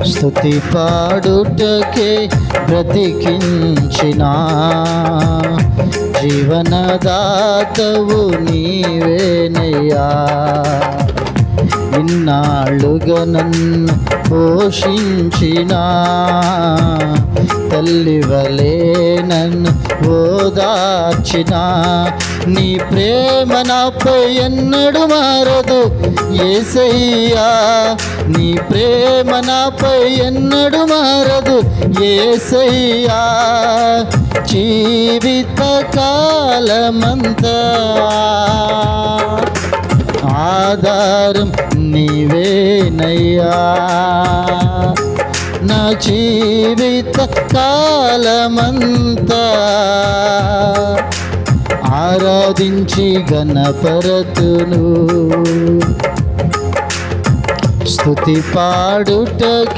స్తుతి పాడుటకే బ్రతికించిన జీవనదాతవు నీవేనయ్యా. ఇన్నాళ్ళుగా నన్ను పోషించిన తల్లివలే నన్ను ఓదార్చిన నీ ప్రేమ నాపై ఎన్నడు మారదు యేసయ్యా. నీ ప్రేమ నాపై ఎన్నడు మారదు యేసయ్యా. జీవిత కాలమంతా ఆధారం నీవేనయ్యా. నా జీవిత కాలమంతా ఆరాధించి గణపరతును స్తుతి పాడుటకే